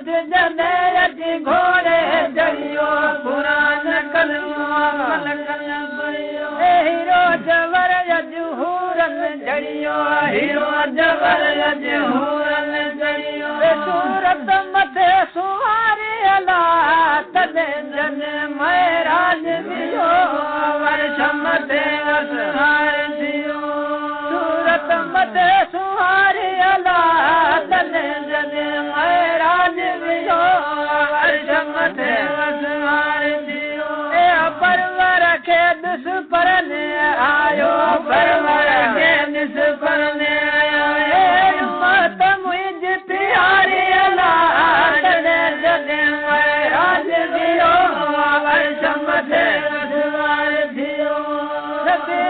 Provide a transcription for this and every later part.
जॾहिं घोड़े जड़ियो पुराण hero जवर हूरन जड़ियो hero जवर हूरन जड़ियो सूरत मथे सुहारे अला तॾहिं जॾहिं महराज थियो वर्ष मथे असहार थियो सूरत मथे सुहारे अला तॾहिं जॾहिं महराज थियो वर्ष मथे असहार थियो परवर खे ॾिस परने आयो परवर खे ॾिस परने आयो मत मुंहिंजी प्यारी अला तॾहिं जॾहिं महराज थियो वर्ष मथे असहार थियो नबी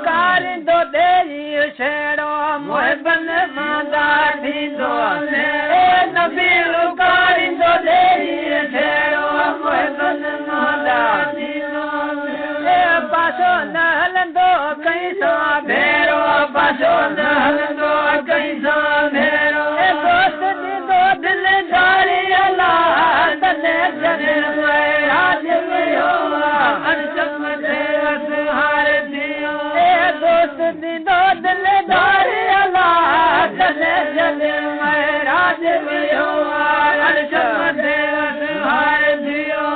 कारिंदो ॾेई छेड़ो मुहिबन मांदा थींदो नबी कारिंदो ॾेई छेड़ो मुहिबन मांदा थींदो पासो न हलंदो कई सां भेरो पासो न हलंदो कई सां भेरो दोस्त ॾींदो दिलदारी अला तॾहिं जॾहिं महराज थियो अर्श मथे असहार थियो दोस्त ॾींदो दिलदारी अला तॾहिं जॾहिं महराज थियो अर्श मथे असहार थियो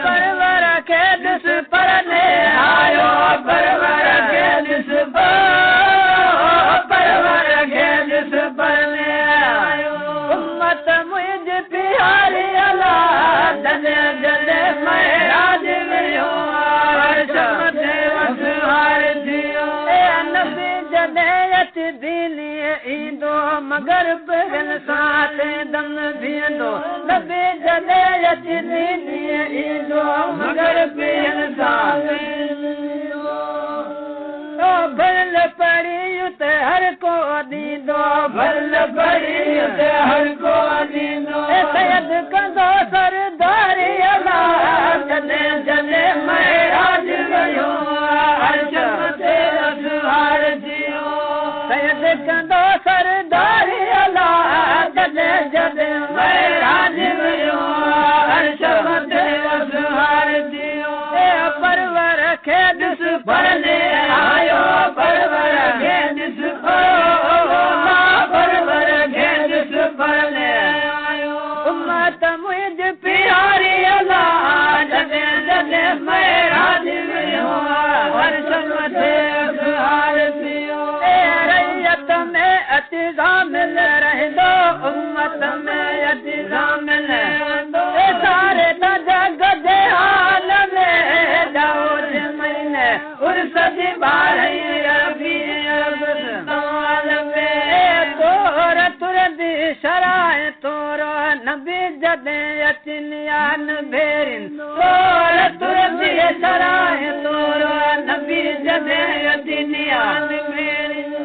परवर खे ॾिस परने आयो परवर खे ॾिस परवर खे ॾिस परने आयो उम्मत मुंहिंजी प्यारी अला जॾहिं जॾहिं महराज थियो अर्श मथे असहार थियो नबी जॾहिं अची दीनी ईंदो मगर पहिरनि सां दम बीहंदो नबी जॾहिं अची दीनी ईंदो मगर पहिरनि सां भल पढ़ी त हर को ॾींदो भल पढ़ी त हर को ॾींदो सैद कंदो सरदारी अला जॾहिं जॾहिं महराज थियो अर्श मथे असहार थियो सैद कंदो सरदारी अला जॾहिं जॾहिं महराज थियो अर्श मथे असहार थियो परवर खे ॾिस परने आयो परवर खे ॾिस परवर खे ॾिस परने आयो उम्मत मुंहिंजी प्यारी अला जॾहिं जॾहिं महराज थियो अर्श मथे असहार थियो रैयत में अची शामिल रहंदो उम्मत में अची शामिल रहंदो सारे त जग जे हाल में दाऊद महीने उर्स जी ॿारहीं रबीउल साल में तोर तुरंदी शराए तोरो नबी जॾहिं अचिनियान भेरिन तोर तुरंदी शराए तोरो नबी जॾहिं अचिनियान भेरिन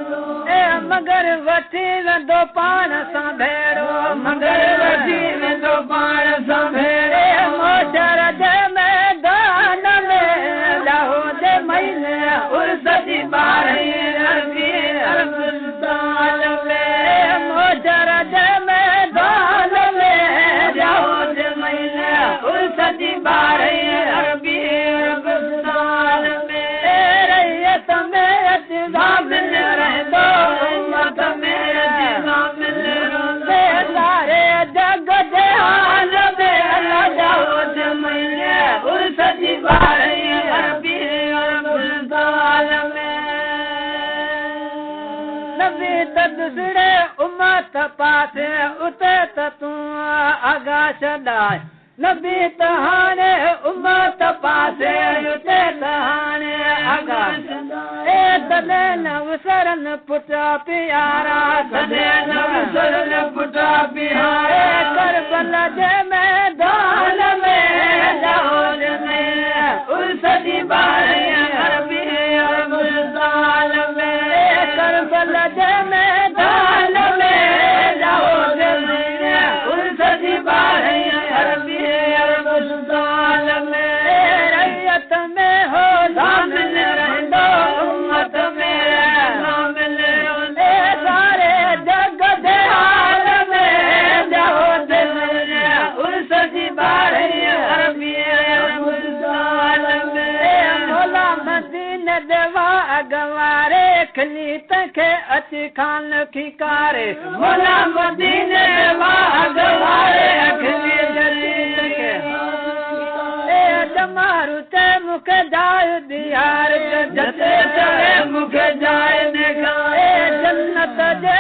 मगर वठी वेंदो पाण सां भेरो मगर वठी वेंदो पाण सां भेरो मोशर जे मैदान में दाऊद महीने उर्स जी ॿारहीं रबीउल साल में मोशर जे मैदान में दाऊद महीने उर्स जी ॿारहीं रबीउल साल में रैयत में अची शामिल रहंदो उम्मत में अची शामिल रहंदो सारे जग जे हाल में अला दाऊद महीने उर्स जी ॿारहीं रबीउल साल में नबी त ॾिसड़े उम्मत पासे उते त तूं आगा छॾाए नबी त हाणे उम्मत पासे उते त हाणे आगा तॾहिं न विसरन पुटा प्यारा तॾहिं न विसरन पुटा प्यारा करबल जे मैदान में दाऊद में उर्स जी ॿारहीं रबीउल साल में करबल जे मैदान में दाऊद में उर्स जी ॿारहीं रबीउल साल में रैयत में हो शामिल रहंदो उम्मत में शामिल सारे जग जे हाल में दाऊद गवारे खली तंखे अची खान की कारे मोला मदीने वाह गवारे खली तंखे ए जमारू ते मुखे जाय दियार जते चले मुखे जाय दिखा ए जन्नत जे